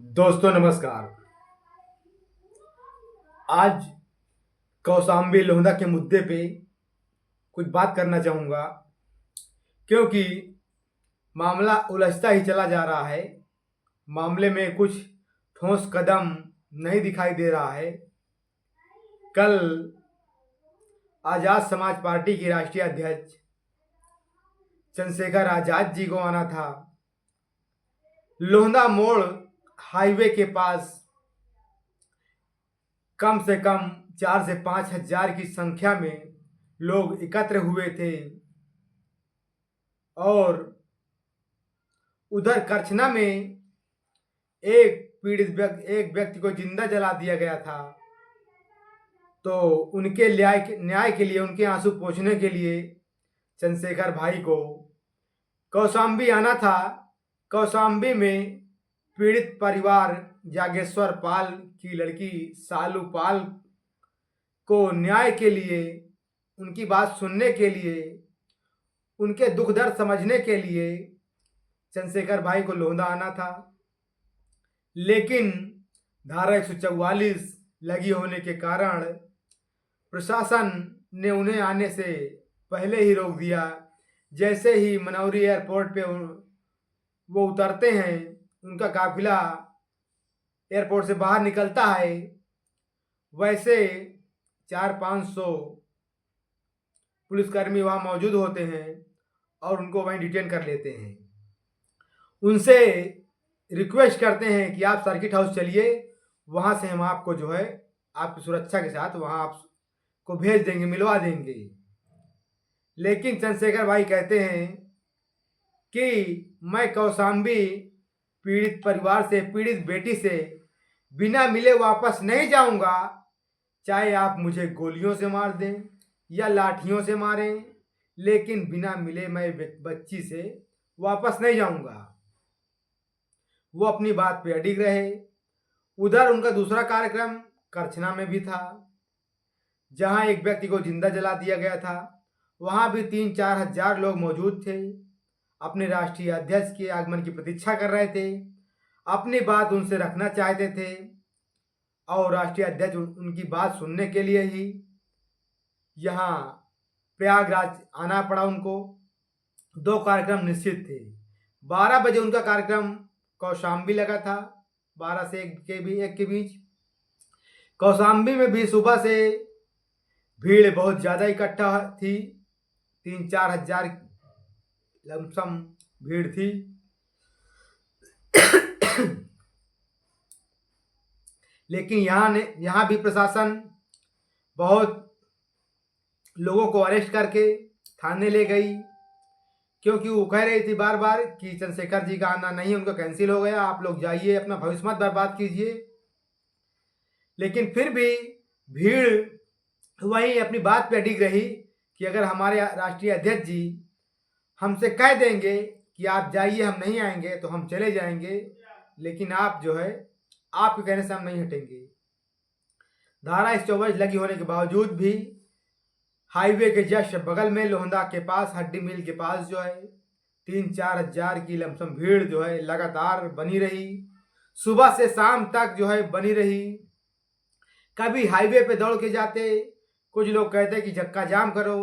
दोस्तों नमस्कार। आज कौशाम्बी लोहंदा के मुद्दे पे कुछ बात करना चाहूँगा, क्योंकि मामला उलझता ही चला जा रहा है। मामले में कुछ ठोस कदम नहीं दिखाई दे रहा है। कल आज़ाद समाज पार्टी के राष्ट्रीय अध्यक्ष चंद्रशेखर आज़ाद जी को आना था। लोहंदा मोड़ हाईवे के पास कम से कम 4 से 5 हजार की संख्या में लोग एकत्र हुए थे और उधर करछना में एक व्यक्ति को जिंदा जला दिया गया था। तो उनके न्याय के लिए, उनके आंसू पोंछने के लिए चंद्रशेखर भाई को कौशाम्बी आना था। कौशाम्बी में पीड़ित परिवार जागेश्वर पाल की लड़की सालू पाल को न्याय के लिए, उनकी बात सुनने के लिए, उनके दुख दर्द समझने के लिए चंद्रशेखर भाई को लोहंदा आना था। लेकिन धारा 144 लगी होने के कारण प्रशासन ने उन्हें आने से पहले ही रोक दिया। जैसे ही मनौरी एयरपोर्ट पे वो उतरते हैं, उनका काफिला एयरपोर्ट से बाहर निकलता है, वैसे 400-500 पुलिसकर्मी वहाँ मौजूद होते हैं और उनको वहीं डिटेन कर लेते हैं। उनसे रिक्वेस्ट करते हैं कि आप सर्किट हाउस चलिए, वहाँ से हम आपको जो है आपकी सुरक्षा के साथ वहाँ आपको भेज देंगे, मिलवा देंगे। लेकिन चंद्रशेखर भाई कहते हैं कि मैं कौशाम्बी पीड़ित परिवार से, पीड़ित बेटी से बिना मिले वापस नहीं जाऊंगा, चाहे आप मुझे गोलियों से मार दें या लाठियों से मारें, लेकिन बिना मिले मैं बच्ची से वापस नहीं जाऊंगा। वो अपनी बात पे अडिग रहे। उधर उनका दूसरा कार्यक्रम करछना में भी था, जहां एक व्यक्ति को जिंदा जला दिया गया था। वहां भी 3-4 हजार लोग मौजूद थे, अपने राष्ट्रीय अध्यक्ष के आगमन की प्रतीक्षा कर रहे थे, अपनी बात उनसे रखना चाहते थे और राष्ट्रीय अध्यक्ष उनकी बात सुनने के लिए ही यहाँ प्रयागराज आना पड़ा उनको। 2 कार्यक्रम निश्चित थे। 12 बजे उनका कार्यक्रम कौशाम्बी लगा था, 12 से 1 के बीच। कौशाम्बी में भी सुबह से भीड़ बहुत ज़्यादा इकट्ठा थी, 3-4 हजार लमसम भीड़ थी। लेकिन यहाँ भी प्रशासन बहुत लोगों को अरेस्ट करके थाने ले गई, क्योंकि वो कह रही थी बार बार कि चंद्रशेखर जी का आना नहीं, उनका कैंसिल हो गया, आप लोग जाइए, अपना भविष्य मत बर्बाद कीजिए। लेकिन फिर भी भीड़ वहीं अपनी बात पे अडिग रही कि अगर हमारे राष्ट्रीय अध्यक्ष जी हमसे कह देंगे कि आप जाइए, हम नहीं आएंगे, तो हम चले जाएंगे, लेकिन आप जो है, आपके कहने से हम नहीं हटेंगे। धारा 124 लगी होने के बावजूद भी हाईवे के जस्ट बगल में लोहंदा के पास, हड्डी मिल के पास जो है 3-4 हजार की लमसम भीड़ जो है लगातार बनी रही, सुबह से शाम तक जो है बनी रही। कभी हाईवे पे दौड़ के जाते, कुछ लोग कहते कि चक्का जाम करो।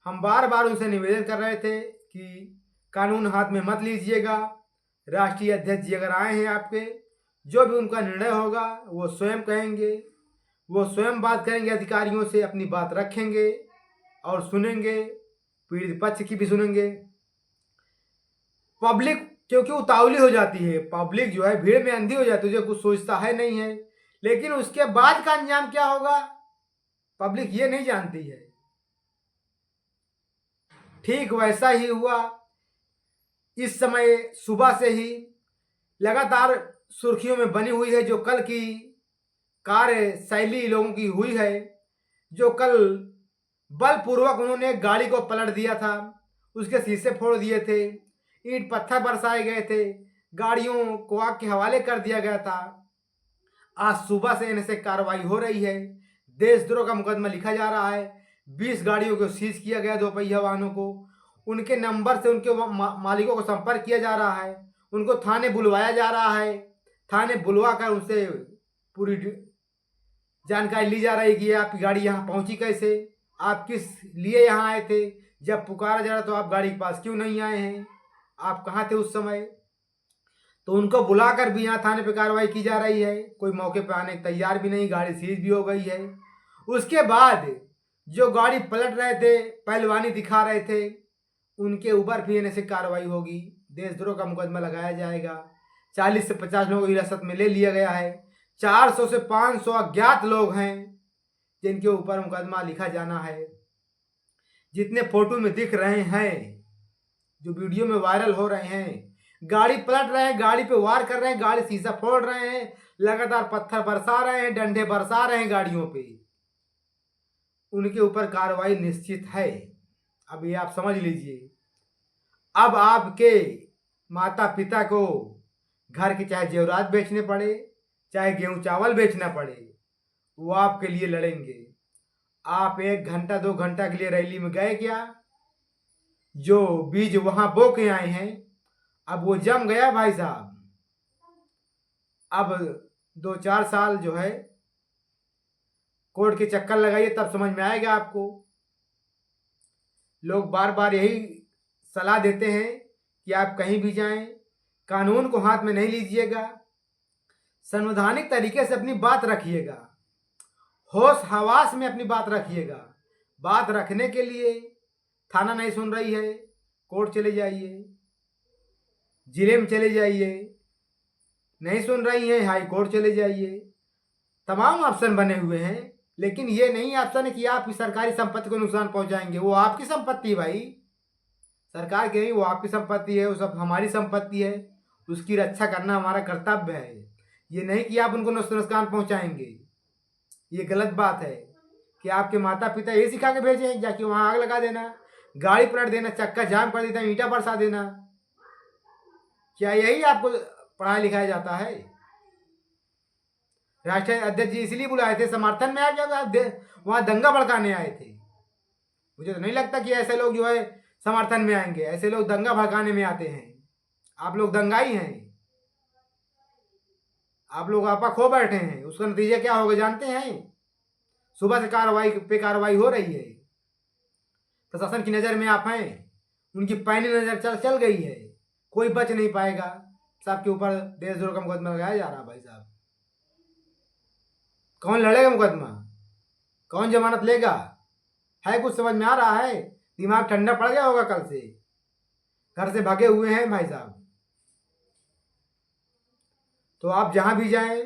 हम बार बार उनसे निवेदन कर रहे थे कि कानून हाथ में मत लीजिएगा, राष्ट्रीय अध्यक्ष जी अगर आए हैं आपके, जो भी उनका निर्णय होगा वो स्वयं कहेंगे, वो स्वयं बात करेंगे अधिकारियों से, अपनी बात रखेंगे और सुनेंगे, पीड़ित पक्ष की भी सुनेंगे। पब्लिक क्योंकि उतावली हो जाती है, पब्लिक जो है भीड़ में अंधी हो जाती है, जो कुछ सोचता है नहीं है, लेकिन उसके बाद का अंजाम क्या होगा पब्लिक ये नहीं जानती है। ठीक वैसा ही हुआ। इस समय सुबह से ही लगातार सुर्खियों में बनी हुई है जो कल की कार्यशैली लोगों की हुई है, जो कल बलपूर्वक उन्होंने गाड़ी को पलट दिया था, उसके शीशे फोड़ दिए थे, ईंट पत्थर बरसाए गए थे, गाड़ियों को आग के हवाले कर दिया गया था। आज सुबह से इनसे कार्रवाई हो रही है, देशद्रोह का मुकदमा लिखा जा रहा है, 20 गाड़ियों को सीज किया गया, 2 पहिया वाहनों को, उनके नंबर से उनके मालिकों को संपर्क किया जा रहा है, उनको थाने बुलवाया जा रहा है, थाने बुलवा कर उनसे पूरी जानकारी ली जा रही है कि आपकी गाड़ी यहाँ पहुँची कैसे, आप किस लिए यहाँ आए थे, जब पुकारा जा रहा तो आप गाड़ी के पास क्यों नहीं आए हैं, आप कहाँ थे उस समय। तो उनको बुलाकर भी यहाँ थाने पे कार्रवाई की जा रही है। कोई मौके पे आने तैयार भी नहीं, गाड़ी सीज भी हो गई है। उसके बाद जो गाड़ी पलट रहे थे, पहलवानी दिखा रहे थे, उनके ऊपर भी ऐसे कार्रवाई होगी, देशद्रोह का मुकदमा लगाया जाएगा। 40 से 50 लोगों को हिरासत में ले लिया गया है। 400 से 500 अज्ञात लोग हैं जिनके ऊपर मुकदमा लिखा जाना है। जितने फोटो में दिख रहे हैं, जो वीडियो में वायरल हो रहे हैं, गाड़ी पलट रहे हैं, गाड़ी पे वार कर रहे हैं, गाड़ी शीशा फोड़ रहे हैं, लगातार पत्थर बरसा रहे हैं, डंडे बरसा रहे हैं गाड़ियों पे, उनके ऊपर कार्रवाई निश्चित है। अब ये आप समझ लीजिए। अब आपके माता पिता को घर के चाहे जेवरात बेचने पड़े, चाहे गेहूं चावल बेचना पड़े, वो आपके लिए लड़ेंगे। आप 1 घंटा 2 घंटा के लिए रैली में गए क्या, जो बीज वहां बो के आए हैं, अब वो जम गया भाई साहब। अब 2-4 साल जो है कोर्ट के चक्कर लगाइए, तब समझ में आएगा आपको। लोग बार बार यही सलाह देते हैं कि आप कहीं भी जाएं, कानून को हाथ में नहीं लीजिएगा, संवैधानिक तरीके से अपनी बात रखिएगा, होश हवास में अपनी बात रखिएगा। बात रखने के लिए थाना नहीं सुन रही है, कोर्ट चले जाइए, जिले में चले जाइए, नहीं सुन रही है हाई कोर्ट चले जाइए। तमाम ऑप्शन बने हुए हैं, लेकिन ये नहीं ऑप्शन है कि आप इस सरकारी संपत्ति को नुकसान पहुंचाएंगे। वो आपकी संपत्ति भाई, सरकार की नहीं, वो आपकी संपत्ति है, वो सब हमारी संपत्ति है, उसकी रक्षा करना हमारा कर्तव्य है। ये नहीं कि आप उनको नुकसान पहुंचाएंगे। ये गलत बात है कि आपके माता पिता ये सिखा के भेजे हैं जाके वहां आग लगा देना, गाड़ी पलट देना, चक्का जाम कर देना, ईंटा बरसा देना। क्या यही आपको पढ़ाया लिखाया जाता है? राष्ट्रीय अध्यक्ष जी इसलिए बुलाए थे समर्थन में, आप वहां दंगा भड़काने आए थे? मुझे तो नहीं लगता कि ऐसे लोग जो है समर्थन में आएंगे। ऐसे लोग दंगा भड़काने में आते हैं। आप लोग दंगाई हैं, आप लोग आपा खो बैठे हैं। उसका नतीजा क्या होगा जानते हैं? सुबह से कार्रवाई हो रही है, प्रशासन की नजर में आप हैं, उनकी पैनी नजर चल गई है, कोई बच नहीं पाएगा। सबके ऊपर देशद्रोह का मुकदमा लगाया जा रहा भाई साहब। कौन लड़ेगा मुकदमा? कौन जमानत लेगा? है कुछ समझ में आ रहा है? दिमाग ठंडा पड़ गया होगा कल से, घर से भागे हुए हैं भाई साहब। तो आप जहां भी जाएं,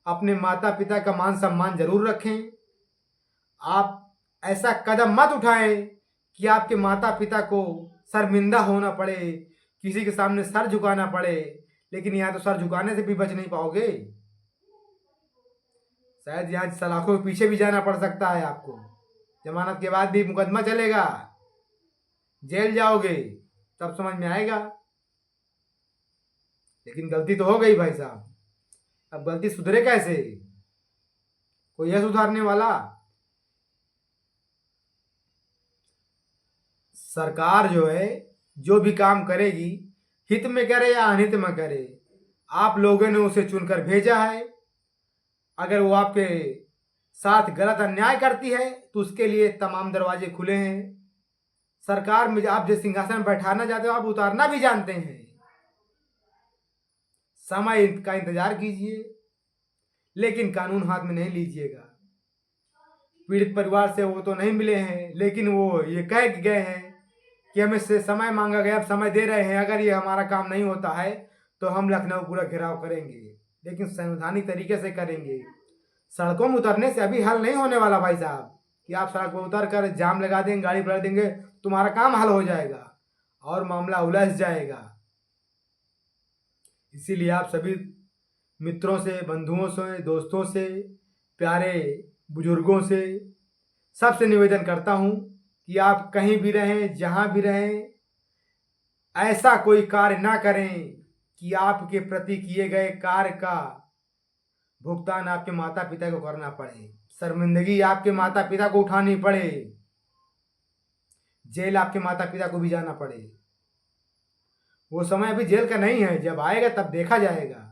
अपने माता पिता का मान सम्मान जरूर रखें। आप ऐसा कदम मत उठाएं कि आपके माता पिता को शर्मिंदा होना पड़े, किसी के सामने सर झुकाना पड़े। लेकिन यहाँ तो सर झुकाने से भी बच नहीं पाओगे, शायद यहाँ सलाखों के पीछे भी जाना पड़ सकता है आपको। जमानत के बाद भी मुकदमा चलेगा, जेल जाओगे, तब समझ में आएगा। लेकिन गलती तो हो गई भाई साहब, अब गलती सुधरे कैसे? कोई है सुधारने वाला? सरकार जो है जो भी काम करेगी, हित में करे या अनित में करे, आप लोगों ने उसे चुनकर भेजा है। अगर वो आपके साथ गलत अन्याय करती है तो उसके लिए तमाम दरवाजे खुले हैं। सरकार में आप जिस सिंहासन में बैठाना चाहते हो, आप उतारना भी जानते हैं। समय का इंतजार कीजिए, लेकिन कानून हाथ में नहीं लीजिएगा। पीड़ित परिवार से वो तो नहीं मिले हैं, लेकिन वो ये कह के गए हैं कि हमें से समय मांगा गया, अब समय दे रहे हैं, अगर ये हमारा काम नहीं होता है तो हम लखनऊ पूरा घेराव करेंगे, लेकिन संवैधानिक तरीके से करेंगे। सड़कों में उतरने से अभी हल नहीं होने वाला भाई साहब, कि आप सड़क पर उतर कर जाम लगा देंगे, गाड़ी पलट देंगे, तुम्हारा काम हल हो जाएगा और मामला उलझ जाएगा। इसीलिए आप सभी मित्रों से, बंधुओं से, दोस्तों से, प्यारे बुजुर्गों से, सबसे निवेदन करता हूँ कि आप कहीं भी रहें, जहाँ भी रहें, ऐसा कोई कार्य ना करें कि आपके प्रति किए गए कार्य का भुगतान आपके माता पिता को करना पड़े, शर्मिंदगी आपके माता पिता को उठानी पड़े, जेल आपके माता पिता को भी जाना पड़े। वो समय अभी जेल का नहीं है, जब आएगा तब देखा जाएगा।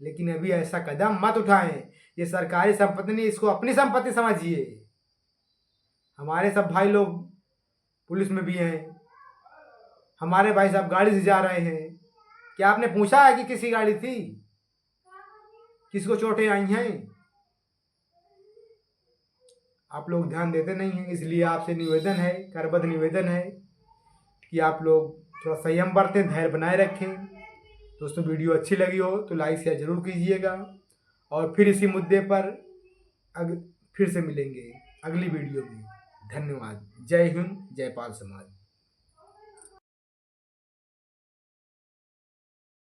लेकिन अभी ऐसा कदम मत उठाएं। ये सरकारी संपत्ति नहीं, इसको अपनी संपत्ति समझिए। हमारे सब भाई लोग पुलिस में भी हैं, हमारे भाई साहब गाड़ी से जा रहे हैं। क्या आपने पूछा है कि किसकी गाड़ी थी, किसको चोटें आई हैं? आप लोग ध्यान देते नहीं हैं, इसलिए आपसे निवेदन है, करबद्ध निवेदन है कि आप लोग थोड़ा संयम बरतें, धैर्य बनाए रखें। दोस्तों, वीडियो अच्छी लगी हो तो लाइक शेयर जरूर कीजिएगा, और फिर इसी मुद्दे पर फिर से मिलेंगे अगली वीडियो में। धन्यवाद। जय हिंद, जय पाल समाज।